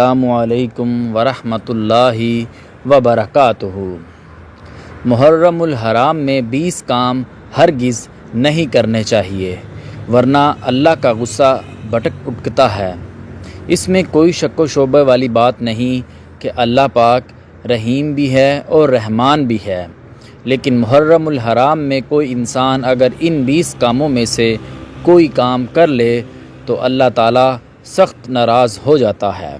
السلام علیکم ورحمۃ اللہ وبرکاتہ۔ محرم الحرام میں 20 کام ہرگز نہیں کرنے چاہیے، ورنہ اللہ کا غصہ بھٹک اٹھتا ہے۔ اس میں کوئی شک و شبہ والی بات نہیں کہ اللہ پاک رحیم بھی ہے اور رحمان بھی ہے، لیکن محرم الحرام میں کوئی انسان اگر ان 20 کاموں میں سے کوئی کام کر لے تو اللہ تعالیٰ سخت ناراض ہو جاتا ہے،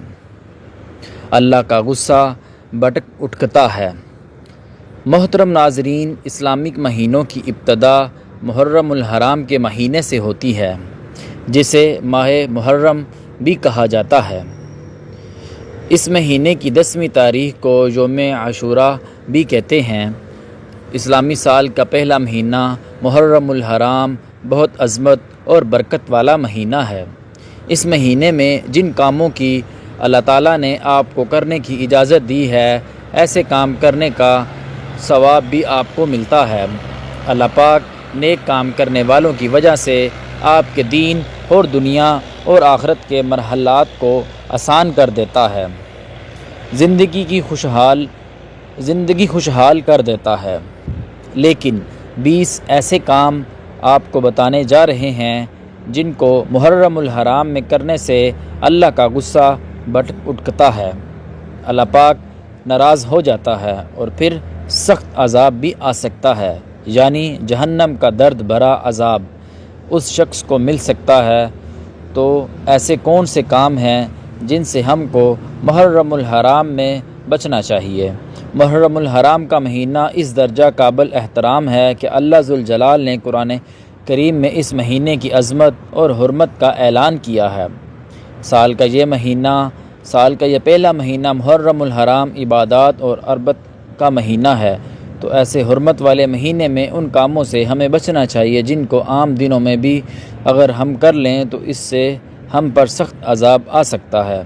اللہ کا غصہ بھٹک اٹھتا ہے۔ محترم ناظرین، اسلامک مہینوں کی ابتدا محرم الحرام کے مہینے سے ہوتی ہے، جسے ماہ محرم بھی کہا جاتا ہے۔ اس مہینے کی 10ویں تاریخ کو یوم عاشوراء بھی کہتے ہیں۔ اسلامی سال کا پہلا مہینہ محرم الحرام بہت عظمت اور برکت والا مہینہ ہے۔ اس مہینے میں جن کاموں کی اللہ تعالیٰ نے آپ کو کرنے کی اجازت دی ہے، ایسے کام کرنے کا ثواب بھی آپ کو ملتا ہے۔ اللہ پاک نیک کام کرنے والوں کی وجہ سے آپ کے دین اور دنیا اور آخرت کے مرحلات کو آسان کر دیتا ہے، زندگی خوشحال کر دیتا ہے۔ لیکن 20 ایسے کام آپ کو بتانے جا رہے ہیں جن کو محرم الحرام میں کرنے سے اللہ کا غصہ بھٹک اٹھتا ہے، اللہ پاک ناراض ہو جاتا ہے اور پھر سخت عذاب بھی آ سکتا ہے، یعنی جہنم کا درد بھرا عذاب اس شخص کو مل سکتا ہے۔ تو ایسے کون سے کام ہیں جن سے ہم کو محرم الحرام میں بچنا چاہیے؟ محرم الحرام کا مہینہ اس درجہ قابل احترام ہے کہ اللہ ذوالجلال نے قرآن کریم میں اس مہینے کی عظمت اور حرمت کا اعلان کیا ہے۔ سال کا یہ پہلا مہینہ محرم الحرام عبادات اور عربت کا مہینہ ہے، تو ایسے حرمت والے مہینے میں ان کاموں سے ہمیں بچنا چاہیے جن کو عام دنوں میں بھی اگر ہم کر لیں تو اس سے ہم پر سخت عذاب آ سکتا ہے۔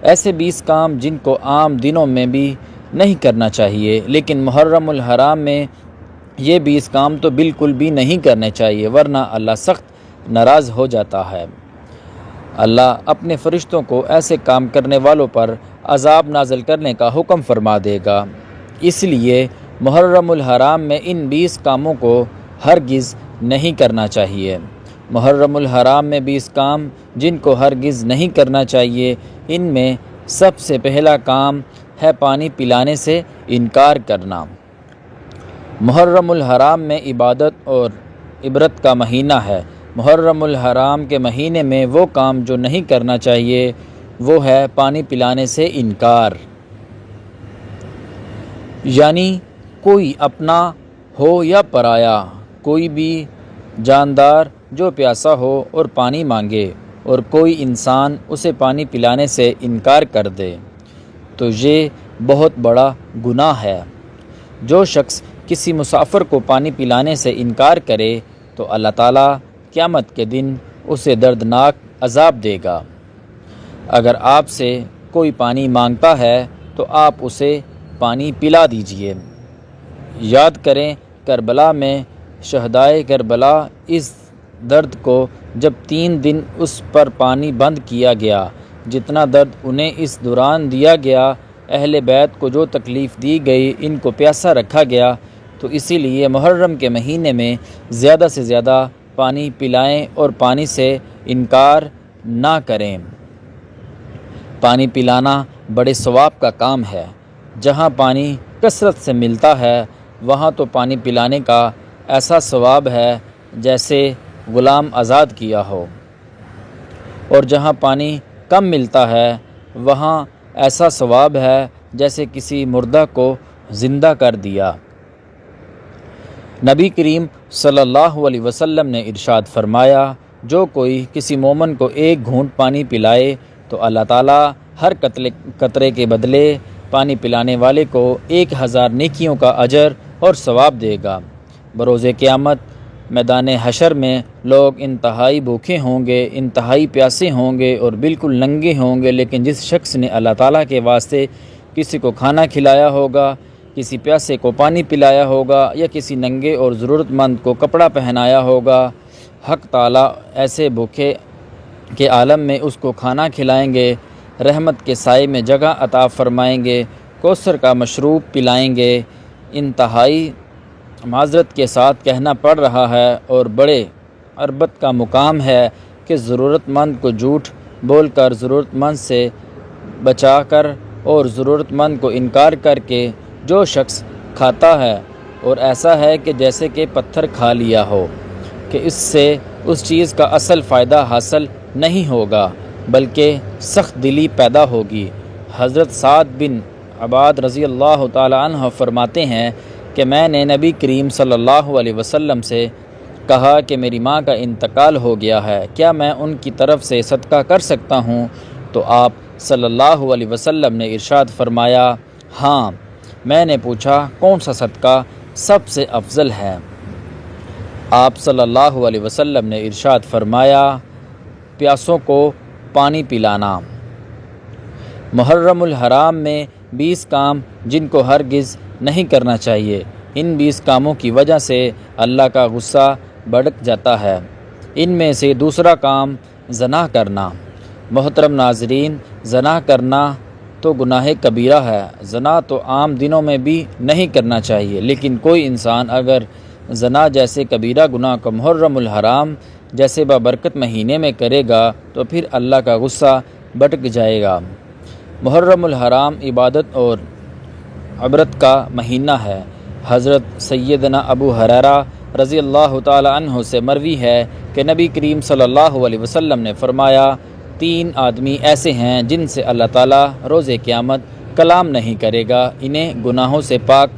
ایسے 20 کام جن کو عام دنوں میں بھی نہیں کرنا چاہیے، لیکن محرم الحرام میں یہ 20 کام تو بالکل بھی نہیں کرنے چاہیے، ورنہ اللہ سخت ناراض ہو جاتا ہے۔ اللہ اپنے فرشتوں کو ایسے کام کرنے والوں پر عذاب نازل کرنے کا حکم فرما دے گا۔ اس لیے محرم الحرام میں ان 20 کاموں کو ہرگز نہیں کرنا چاہیے۔ محرم الحرام میں 20 کام جن کو ہرگز نہیں کرنا چاہیے، ان میں سب سے پہلا کام ہے پانی پلانے سے انکار کرنا۔ محرم الحرام میں عبادت اور عبرت کا مہینہ ہے۔ محرم الحرام کے مہینے میں وہ کام جو نہیں کرنا چاہیے وہ ہے پانی پلانے سے انکار، یعنی کوئی اپنا ہو یا پرایا، کوئی بھی جاندار جو پیاسا ہو اور پانی مانگے اور کوئی انسان اسے پانی پلانے سے انکار کر دے تو یہ بہت بڑا گناہ ہے۔ جو شخص کسی مسافر کو پانی پلانے سے انکار کرے تو اللہ تعالیٰ قیامت کے دن اسے دردناک عذاب دے گا۔ اگر آپ سے کوئی پانی مانگتا ہے تو آپ اسے پانی پلا دیجئے۔ یاد کریں کربلا میں شہدائے کربلا اس درد کو جب 3 دن اس پر پانی بند کیا گیا، جتنا درد انہیں اس دوران دیا گیا، اہل بیت کو جو تکلیف دی گئی، ان کو پیاسا رکھا گیا، تو اسی لیے محرم کے مہینے میں زیادہ سے زیادہ پانی پلائیں اور پانی سے انکار نہ کریں۔ پانی پلانا بڑے ثواب کا کام ہے۔ جہاں پانی کثرت سے ملتا ہے وہاں تو پانی پلانے کا ایسا ثواب ہے جیسے غلام آزاد کیا ہو، اور جہاں پانی کم ملتا ہے وہاں ایسا ثواب ہے جیسے کسی مردہ کو زندہ کر دیا۔ نبی کریم صلی اللہ علیہ وسلم نے ارشاد فرمایا، جو کوئی کسی مومن کو 1 گھونٹ پانی پلائے تو اللہ تعالیٰ ہر قطرے کے بدلے پانی پلانے والے کو 1000 نیکیوں کا اجر اور ثواب دے گا۔ بروز قیامت میدان حشر میں لوگ انتہائی بھوکے ہوں گے، انتہائی پیاسے ہوں گے اور بالکل ننگے ہوں گے، لیکن جس شخص نے اللہ تعالیٰ کے واسطے کسی کو کھانا کھلایا ہوگا، کسی پیاسے کو پانی پلایا ہوگا یا کسی ننگے اور ضرورت مند کو کپڑا پہنایا ہوگا، حق تعالیٰ ایسے بھوکے کے عالم میں اس کو کھانا کھلائیں گے رحمت کے سائے میں جگہ عطا فرمائیں گے، کوثر کا مشروب پلائیں گے۔ انتہائی معذرت کے ساتھ کہنا پڑ رہا ہے اور بڑے عربت کا مقام ہے کہ ضرورت مند کو جھوٹ بول کر ضرورت مند سے بچا کر اور ضرورت مند کو انکار کر کے جو شخص کھاتا ہے اور ایسا ہے کہ جیسے کہ پتھر کھا لیا ہو، کہ اس سے اس چیز کا اصل فائدہ حاصل نہیں ہوگا بلکہ سخت دلی پیدا ہوگی۔ حضرت سعد بن عباد رضی اللہ تعالی عنہ فرماتے ہیں کہ میں نے نبی کریم صلی اللہ علیہ وسلم سے کہا کہ میری ماں کا انتقال ہو گیا ہے، کیا میں ان کی طرف سے صدقہ کر سکتا ہوں؟ تو آپ صلی اللہ علیہ وسلم نے ارشاد فرمایا، ہاں۔ میں نے پوچھا کون سا صدقہ سب سے افضل ہے؟ آپ صلی اللہ علیہ وسلم نے ارشاد فرمایا، پیاسوں کو پانی پلانا۔ محرم الحرام میں 20 کام جن کو ہرگز نہیں کرنا چاہیے، ان 20 کاموں کی وجہ سے اللہ کا غصہ بھڑک جاتا ہے۔ ان میں سے دوسرا کام زنا کرنا۔ محترم ناظرین، زنا کرنا تو گناہ کبیرہ ہے۔ زنا تو عام دنوں میں بھی نہیں کرنا چاہیے، لیکن کوئی انسان اگر زنا جیسے کبیرہ گناہ کو محرم الحرام جیسے بابرکت مہینے میں کرے گا تو پھر اللہ کا غصہ بھڑک جائے گا۔ محرم الحرام عبادت اور عبرت کا مہینہ ہے۔ حضرت سیدنا ابو ہریرہ رضی اللہ تعالی عنہ سے مروی ہے کہ نبی کریم صلی اللہ علیہ وسلم نے فرمایا، 3 آدمی ایسے ہیں جن سے اللہ تعالیٰ روز قیامت کلام نہیں کرے گا، انہیں گناہوں سے پاک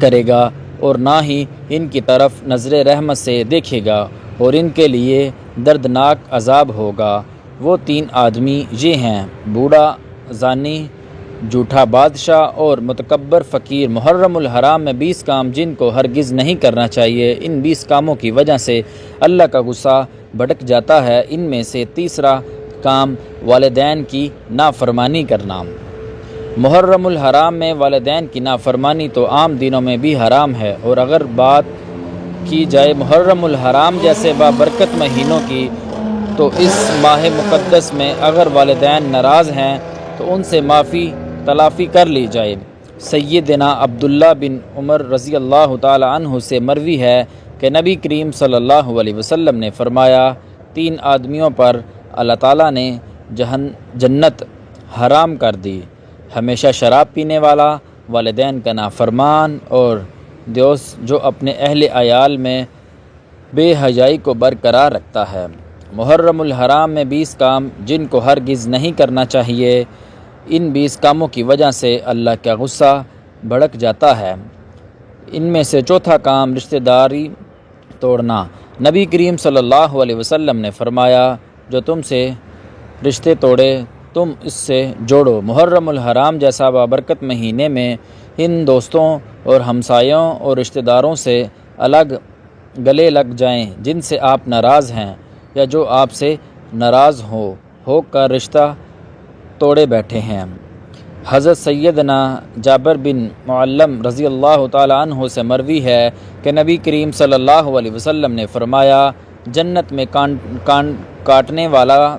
کرے گا اور نہ ہی ان کی طرف نظر رحمت سے دیکھے گا اور ان کے لیے دردناک عذاب ہوگا۔ وہ 3 آدمی یہ ہیں: بوڑھا زانی، جھوٹا بادشاہ اور متکبر فقیر۔ محرم الحرام میں 20 کام جن کو ہرگز نہیں کرنا چاہیے، ان 20 کاموں کی وجہ سے اللہ کا غصہ بھڑک جاتا ہے۔ ان میں سے تیسرا کام والدین کی نافرمانی کرنا۔ محرم الحرام میں والدین کی نافرمانی تو عام دنوں میں بھی حرام ہے، اور اگر بات کی جائے محرم الحرام جیسے بابرکت مہینوں کی، تو اس ماہ مقدس میں اگر والدین ناراض ہیں تو ان سے معافی تلافی کر لی جائے۔ سیدنا عبداللہ بن عمر رضی اللہ تعالی عنہ سے مروی ہے کہ نبی کریم صلی اللہ علیہ وسلم نے فرمایا، 3 آدمیوں پر اللہ تعالیٰ نے جنت حرام کر دی: ہمیشہ شراب پینے والا، والدین کا نافرمان، اور دوست جو اپنے اہل عیال میں بے حیائی کو برقرار رکھتا ہے۔ محرم الحرام میں 20 کام جن کو ہرگز نہیں کرنا چاہیے، ان 20 کاموں کی وجہ سے اللہ کا غصہ بھڑک جاتا ہے۔ ان میں سے چوتھا کام رشتہ داری توڑنا۔ نبی کریم صلی اللہ علیہ وسلم نے فرمایا، جو تم سے رشتے توڑے تم اس سے جوڑو۔ محرم الحرام جیسا بابرکت مہینے میں ان دوستوں اور ہمسایوں اور رشتہ داروں سے گلے لگ جائیں جن سے آپ ناراض ہیں، یا جو آپ سے ناراض ہو کر رشتہ توڑے بیٹھے ہیں۔ حضرت سیدنا جابر بن معلم رضی اللہ تعالی عنہ سے مروی ہے کہ نبی کریم صلی اللہ علیہ وسلم نے فرمایا، جنت میں کاٹنے والا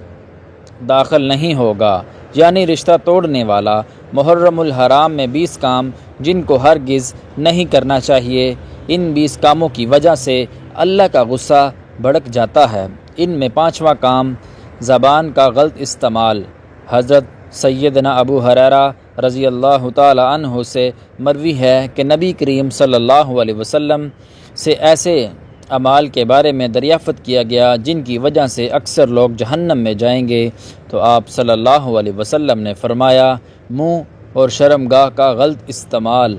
داخل نہیں ہوگا، یعنی رشتہ توڑنے والا۔ محرم الحرام میں 20 کام جن کو ہرگز نہیں کرنا چاہیے، ان 20 کاموں کی وجہ سے اللہ کا غصہ بھڑک جاتا ہے۔ ان میں 5واں کام زبان کا غلط استعمال۔ حضرت سیدنا ابو ہریرہ رضی اللہ تعالی عنہ سے مروی ہے کہ نبی کریم صلی اللہ علیہ وسلم سے ایسے اعمال کے بارے میں دریافت کیا گیا جن کی وجہ سے اکثر لوگ جہنم میں جائیں گے، تو آپ صلی اللہ علیہ وسلم نے فرمایا، منہ اور شرمگاہ کا غلط استعمال۔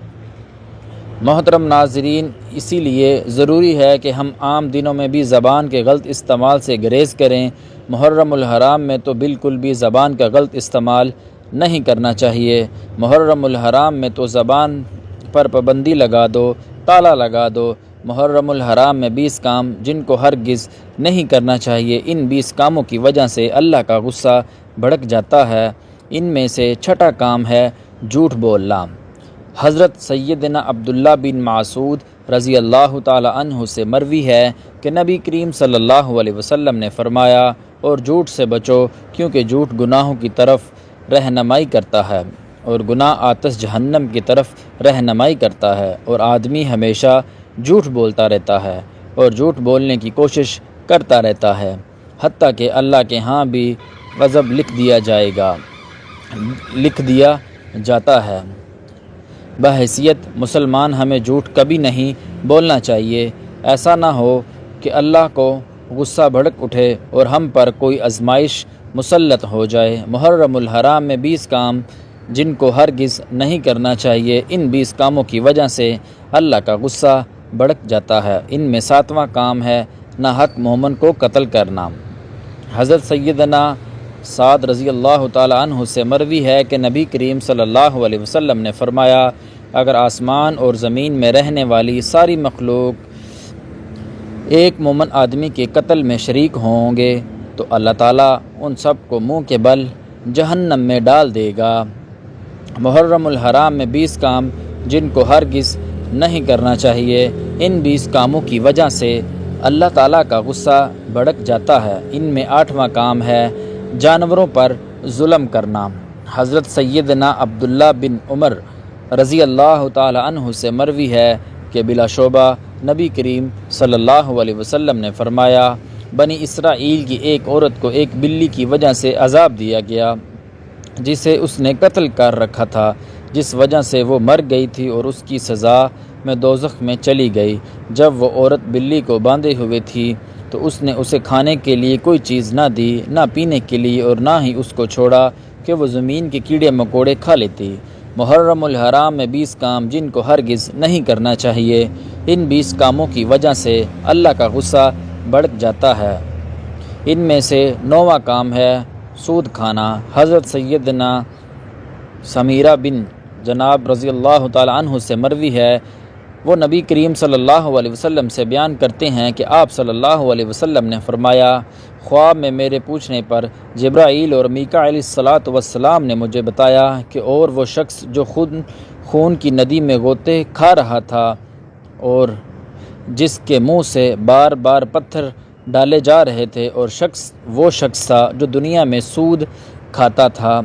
محترم ناظرین، اسی لیے ضروری ہے کہ ہم عام دنوں میں بھی زبان کے غلط استعمال سے گریز کریں۔ محرم الحرام میں تو بالکل بھی زبان کا غلط استعمال نہیں کرنا چاہیے۔ محرم الحرام میں تو زبان پر پابندی لگا دو، تالا لگا دو۔ محرم الحرام میں 20 کام جن کو ہرگز نہیں کرنا چاہیے، ان 20 کاموں کی وجہ سے اللہ کا غصہ بھڑک جاتا ہے۔ ان میں سے چھٹا کام ہے جھوٹ بولنا۔ حضرت سیدنا عبداللہ بن مسعود رضی اللہ تعالی عنہ سے مروی ہے کہ نبی کریم صلی اللہ علیہ وسلم نے فرمایا، اور جھوٹ سے بچو، کیونکہ جھوٹ گناہوں کی طرف رہنمائی کرتا ہے اور گناہ آتش جہنم کی طرف رہنمائی کرتا ہے، اور آدمی ہمیشہ جھوٹ بولتا رہتا ہے اور جھوٹ بولنے کی کوشش کرتا رہتا ہے، حتیٰ کہ اللہ کے ہاں بھی غضب لکھ دیا جاتا ہے۔ بحیثیت مسلمان ہمیں جھوٹ کبھی نہیں بولنا چاہیے۔ ایسا نہ ہو کہ اللہ کو غصہ بھڑک اٹھے اور ہم پر کوئی آزمائش مسلط ہو جائے۔ محرم الحرام میں 20 کام جن کو ہرگز نہیں کرنا چاہیے، ان 20 کاموں کی وجہ سے اللہ کا غصہ بھڑک جاتا ہے۔ ان میں 7واں کام ہے ناحق مومن کو قتل کرنا۔ حضرت سیدنا سعد رضی اللہ تعالیٰ عنہ سے مروی ہے کہ نبی کریم صلی اللہ علیہ وسلم نے فرمایا، اگر آسمان اور زمین میں رہنے والی ساری مخلوق ایک مومن آدمی کے قتل میں شریک ہوں گے تو اللہ تعالیٰ ان سب کو منہ کے بل جہنم میں ڈال دے گا۔ محرم الحرام میں 20 کام جن کو ہرگز نہیں کرنا چاہیے، ان 20 کاموں کی وجہ سے اللہ تعالیٰ کا غصہ بھڑک جاتا ہے۔ ان میں 8واں کام ہے جانوروں پر ظلم کرنا۔ حضرت سیدنا عبداللہ بن عمر رضی اللہ تعالیٰ عنہ سے مروی ہے کہ بلا شبہ نبی کریم صلی اللہ علیہ وسلم نے فرمایا، بنی اسرائیل کی ایک عورت کو ایک بلی کی وجہ سے عذاب دیا گیا جسے اس نے قتل کر رکھا تھا، جس وجہ سے وہ مر گئی تھی اور اس کی سزا میں دوزخ میں چلی گئی۔ جب وہ عورت بلی کو باندھے ہوئے تھی تو اس نے اسے کھانے کے لیے کوئی چیز نہ دی، نہ پینے کے لیے، اور نہ ہی اس کو چھوڑا کہ وہ زمین کے کیڑے مکوڑے کھا لیتی۔ محرم الحرام میں 20 کام جن کو ہرگز نہیں کرنا چاہیے، ان 20 کاموں کی وجہ سے اللہ کا غصہ بھڑک جاتا ہے۔ ان میں سے 9واں کام ہے سود کھانا۔ حضرت سیدنا سمیرہ بن جناب رضی اللہ تعالیٰ عنہ سے مروی ہے، وہ نبی کریم صلی اللہ علیہ وسلم سے بیان کرتے ہیں کہ آپ صلی اللہ علیہ وسلم نے فرمایا، خواب میں میرے پوچھنے پر جبرائیل اور میکائیل علیہ الصلاۃ والسلام نے مجھے بتایا کہ اور وہ شخص جو خون کی ندی میں غوطے کھا رہا تھا اور جس کے منہ سے بار بار پتھر ڈالے جا رہے تھے، اور وہ شخص تھا جو دنیا میں سود کھاتا تھا۔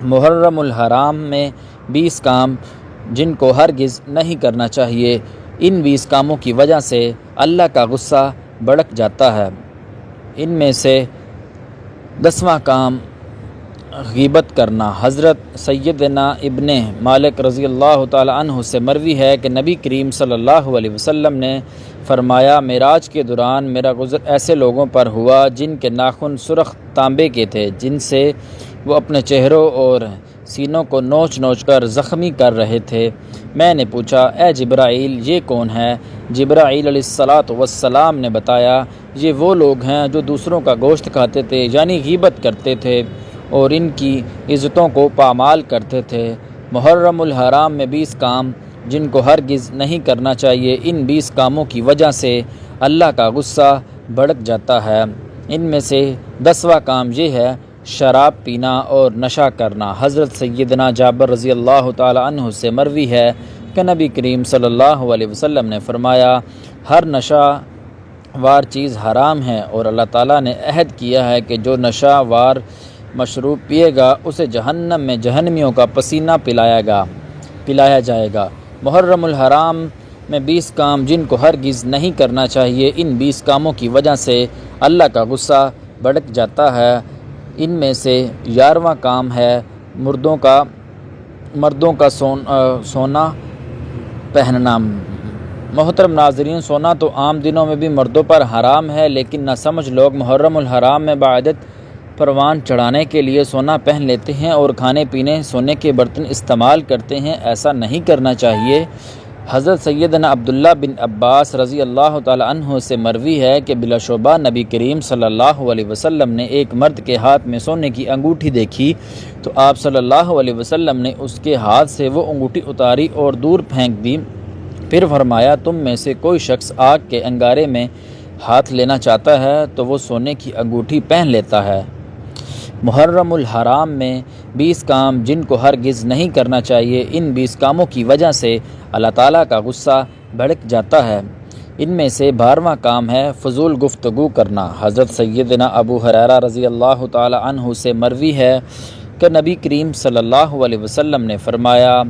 محرم الحرام میں 20 کام جن کو ہرگز نہیں کرنا چاہیے، ان 20 کاموں کی وجہ سے اللہ کا غصہ بھڑک جاتا ہے۔ ان میں سے 10واں کام غیبت کرنا۔ حضرت سیدنا ابن مالک رضی اللہ تعالیٰ عنہ سے مروی ہے کہ نبی کریم صلی اللہ علیہ وسلم نے فرمایا، معراج کے دوران میرا گزر ایسے لوگوں پر ہوا جن کے ناخن سرخ تانبے کے تھے، جن سے وہ اپنے چہروں اور سینوں کو نوچ نوچ کر زخمی کر رہے تھے۔ میں نے پوچھا، اے جبرائیل یہ کون ہے؟ جبرائیل علیہ الصلاۃ والسلام نے بتایا، یہ وہ لوگ ہیں جو دوسروں کا گوشت کھاتے تھے، یعنی غیبت کرتے تھے اور ان کی عزتوں کو پامال کرتے تھے۔ محرم الحرام میں 20 کام جن کو ہرگز نہیں کرنا چاہیے، ان 20 کاموں کی وجہ سے اللہ کا غصہ بھڑک جاتا ہے۔ ان میں سے 10واں کام یہ ہے شراب پینا اور نشہ کرنا۔ حضرت سیدنا جابر رضی اللہ تعالیٰ عنہ سے مروی ہے کہ نبی کریم صلی اللہ علیہ وسلم نے فرمایا، ہر نشہ وار چیز حرام ہے، اور اللہ تعالیٰ نے عہد کیا ہے کہ جو نشہ وار مشروب پیے گا اسے جہنم میں جہنمیوں کا پسینہ پلایا جائے گا۔ محرم الحرام میں 20 کام جن کو ہرگز نہیں کرنا چاہیے، ان 20 کاموں کی وجہ سے اللہ کا غصہ بھڑک جاتا ہے۔ ان میں سے 11واں کام ہے مردوں کا سونا پہننا۔ محترم ناظرین، سونا تو عام دنوں میں بھی مردوں پر حرام ہے، لیکن نہ سمجھ لوگ محرم الحرام میں بعادت پروان چڑھانے کے لیے سونا پہن لیتے ہیں اور کھانے پینے سونے کے برتن استعمال کرتے ہیں۔ ایسا نہیں کرنا چاہیے۔ حضرت سیدنا عبداللہ بن عباس رضی اللہ تعالیٰ عنہ سے مروی ہے کہ بلا شبہ نبی کریم صلی اللہ علیہ وسلم نے ایک مرد کے ہاتھ میں سونے کی انگوٹھی دیکھی تو آپ صلی اللہ علیہ وسلم نے اس کے ہاتھ سے وہ انگوٹھی اتاری اور دور پھینک دی۔ پھر فرمایا، تم میں سے کوئی شخص آگ کے انگارے میں ہاتھ لینا چاہتا ہے تو وہ سونے کی انگوٹھی پہن لیتا ہے۔ محرم الحرام میں 20 کام جن کو ہرگز نہیں کرنا چاہیے، ان 20 کاموں کی وجہ سے اللہ تعالیٰ کا غصہ بھڑک جاتا ہے۔ ان میں سے 12واں کام ہے فضول گفتگو کرنا۔ حضرت سیدنا ابو ہریرہ رضی اللہ تعالی عنہ سے مروی ہے کہ نبی کریم صلی اللہ علیہ وسلم نے فرمایا،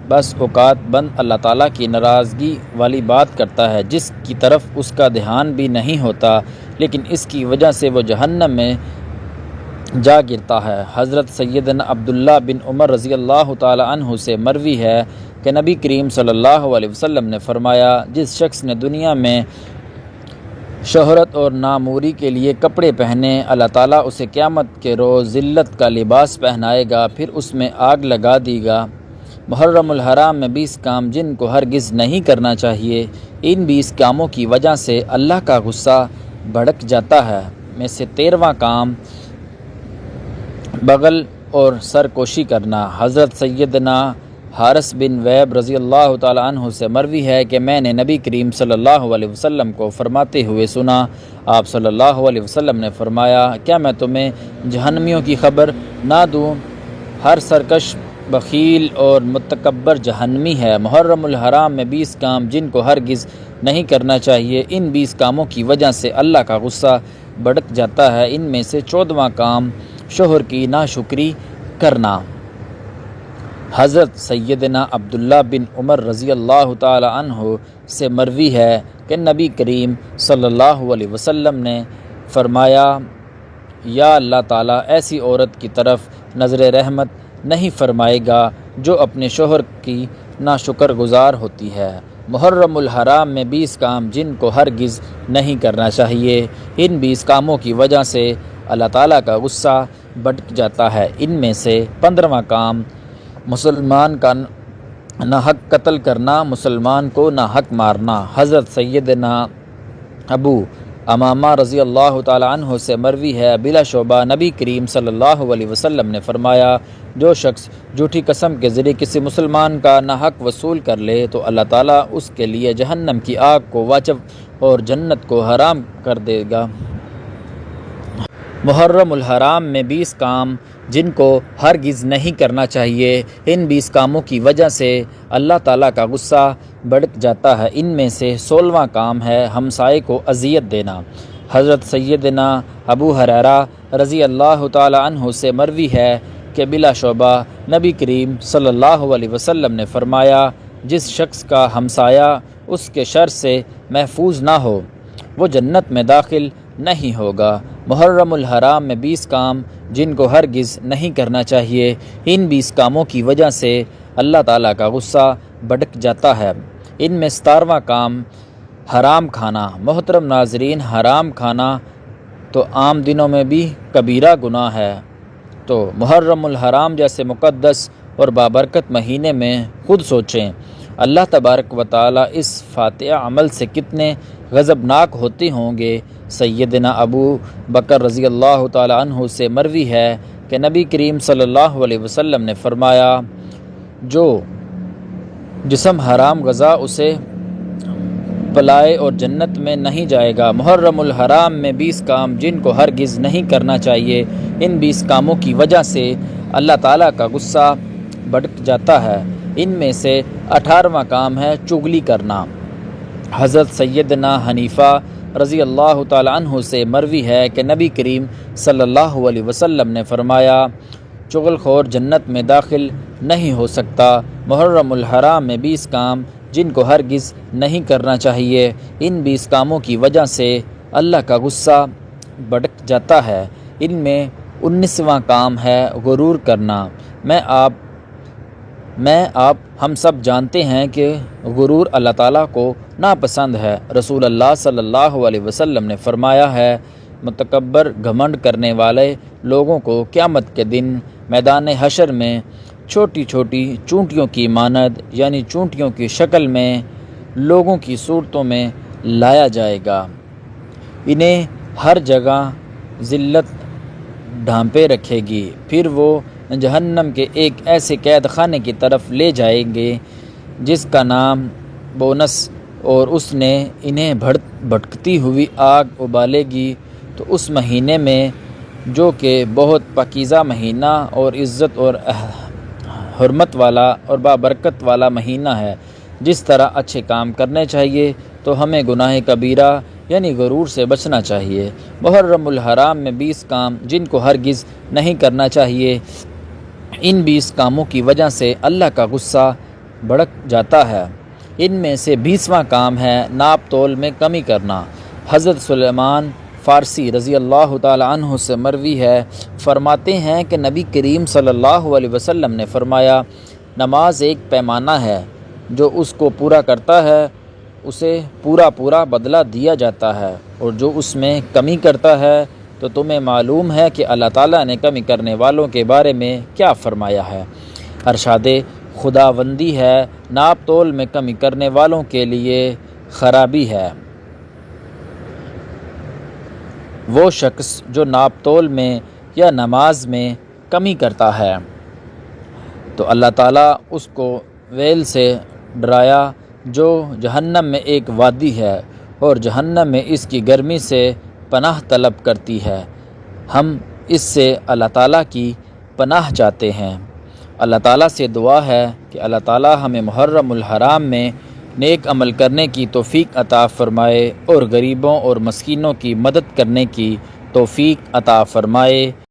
بس اوقات بند اللہ تعالیٰ کی ناراضگی والی بات کرتا ہے جس کی طرف اس کا دھیان بھی نہیں ہوتا، لیکن اس کی وجہ سے وہ جہنم میں جا گرتا ہے۔ حضرت سیدنا عبداللہ بن عمر رضی اللہ تعالی عنہ سے مروی ہے کہ نبی کریم صلی اللہ علیہ وسلم نے فرمایا، جس شخص نے دنیا میں شہرت اور ناموری کے لیے کپڑے پہنے، اللہ تعالیٰ اسے قیامت کے روز ذلت کا لباس پہنائے گا، پھر اس میں آگ لگا دے گا۔ محرم الحرام میں 20 کام جن کو ہرگز نہیں کرنا چاہیے، ان 20 کاموں کی وجہ سے اللہ کا غصہ بھڑک جاتا ہے۔ میں سے 13واں کام بغل اور سرکوشی کرنا۔ حضرت سیدنا حارث بن ویب رضی اللہ تعالی عنہ سے مروی ہے کہ میں نے نبی کریم صلی اللہ علیہ وسلم کو فرماتے ہوئے سنا، آپ صلی اللہ علیہ وسلم نے فرمایا، کیا میں تمہیں جہنمیوں کی خبر نہ دوں؟ ہر سرکش، بخیل اور متکبر جہنمی ہے۔ محرم الحرام میں 20 کام جن کو ہرگز نہیں کرنا چاہیے، ان 20 کاموں کی وجہ سے اللہ کا غصہ بھڑک جاتا ہے۔ ان میں سے 14واں کام شوہر کی ناشکری کرنا۔ حضرت سیدنا عبداللہ بن عمر رضی اللہ تعالی عنہ سے مروی ہے کہ نبی کریم صلی اللہ علیہ وسلم نے فرمایا، یا اللہ تعالیٰ ایسی عورت کی طرف نظر رحمت نہیں فرمائے گا جو اپنے شوہر کی ناشکر گزار ہوتی ہے۔ محرم الحرام میں 20 کام جن کو ہرگز نہیں کرنا چاہیے، ان 20 کاموں کی وجہ سے اللہ تعالیٰ کا غصہ بھڑک جاتا ہے۔ ان میں سے 15واں کام مسلمان کا ناحق قتل کرنا، مسلمان کو ناحق مارنا۔ حضرت سیدنا ابو امامہ رضی اللہ تعالی عنہ سے مروی ہے، بلا شبہ نبی کریم صلی اللہ علیہ وسلم نے فرمایا، جو شخص جھوٹی قسم کے ذریعے کسی مسلمان کا ناحق وصول کر لے تو اللہ تعالیٰ اس کے لیے جہنم کی آگ کو واجب اور جنت کو حرام کر دے گا۔ محرم الحرام میں 20 کام جن کو ہرگز نہیں کرنا چاہیے، ان 20 کاموں کی وجہ سے اللہ تعالیٰ کا غصہ بھڑک جاتا ہے۔ ان میں سے 16واں کام ہے ہمسائے کو اذیت دینا۔ حضرت سیدنا ابو ہریرہ رضی اللہ تعالی عنہ سے مروی ہے کہ بلا شبہ نبی کریم صلی اللہ علیہ وسلم نے فرمایا، جس شخص کا ہمسایہ اس کے شر سے محفوظ نہ ہو، وہ جنت میں داخل نہیں ہوگا۔ محرم الحرام میں 20 کام جن کو ہرگز نہیں کرنا چاہیے، ان 20 کاموں کی وجہ سے اللہ تعالیٰ کا غصہ بھڑک جاتا ہے۔ ان میں 17واں کام حرام کھانا۔ محترم ناظرین، حرام کھانا تو عام دنوں میں بھی کبیرہ گناہ ہے، تو محرم الحرام جیسے مقدس اور بابرکت مہینے میں خود سوچیں، اللہ تبارک و تعالیٰ اس فاتح عمل سے کتنے غضبناک ہوتے ہوں گے۔ سیدنا ابو بکر رضی اللہ تعالی عنہ سے مروی ہے کہ نبی کریم صلی اللہ علیہ وسلم نے فرمایا، جو جسم حرام غذا اسے پلائے اور جنت میں نہیں جائے گا۔ محرم الحرام میں 20 کام جن کو ہرگز نہیں کرنا چاہیے، ان 20 کاموں کی وجہ سے اللہ تعالیٰ کا غصہ بھڑک جاتا ہے۔ ان میں سے 18واں کام ہے چغلی کرنا۔ حضرت سیدنا حنیفہ رضی اللہ تعالی عنہ سے مروی ہے کہ نبی کریم صلی اللہ علیہ وسلم نے فرمایا، چغل خور جنت میں داخل نہیں ہو سکتا۔ محرم الحرام میں 20 کام جن کو ہرگز نہیں کرنا چاہیے، ان 20 کاموں کی وجہ سے اللہ کا غصہ بھڑک جاتا ہے۔ ان میں 19واں کام ہے غرور کرنا۔ ہم سب جانتے ہیں کہ غرور اللہ تعالیٰ کو ناپسند ہے۔ رسول اللہ صلی اللہ علیہ وسلم نے فرمایا ہے، متکبر گھمنڈ کرنے والے لوگوں کو قیامت کے دن میدان حشر میں چھوٹی چھوٹی چونٹیوں کی مانند، یعنی چونٹیوں کی شکل میں لوگوں کی صورتوں میں لایا جائے گا۔ انہیں ہر جگہ ذلت ڈھانپے رکھے گی، پھر وہ جہنم کے ایک ایسے قید خانے کی طرف لے جائیں گے جس کا نام بونس، اور اس نے انہیں بھٹکتی ہوئی آگ ابالے گی۔ تو اس مہینے میں، جو کہ بہت پاکیزہ مہینہ اور عزت اور حرمت والا اور بابرکت والا مہینہ ہے، جس طرح اچھے کام کرنے چاہیے، تو ہمیں گناہ کبیرہ یعنی غرور سے بچنا چاہیے۔ محرم الحرام میں 20 کام جن کو ہرگز نہیں کرنا چاہیے، ان 20 کاموں کی وجہ سے اللہ کا غصہ بھڑک جاتا ہے۔ ان میں سے 20واں کام ہے ناپ تول میں کمی کرنا۔ حضرت سلیمان فارسی رضی اللہ تعالی عنہ سے مروی ہے، فرماتے ہیں کہ نبی کریم صلی اللہ علیہ وسلم نے فرمایا، نماز ایک پیمانہ ہے، جو اس کو پورا کرتا ہے اسے پورا بدلہ دیا جاتا ہے، اور جو اس میں کمی کرتا ہے تو تمہیں معلوم ہے کہ اللہ تعالیٰ نے کمی کرنے والوں کے بارے میں کیا فرمایا ہے۔ ارشاد خداوندی ہے، ناپ تول میں کمی کرنے والوں کے لیے خرابی ہے۔ وہ شخص جو ناپ تول میں یا نماز میں کمی کرتا ہے تو اللہ تعالیٰ اس کو ویل سے ڈرایا جو جہنم میں ایک وادی ہے، اور جہنم میں اس کی گرمی سے پناہ طلب کرتی ہے۔ ہم اس سے اللہ تعالیٰ کی پناہ چاہتے ہیں۔ اللہ تعالیٰ سے دعا ہے کہ اللہ تعالیٰ ہمیں محرم الحرام میں نیک عمل کرنے کی توفیق عطا فرمائے، اور غریبوں اور مسکینوں کی مدد کرنے کی توفیق عطا فرمائے۔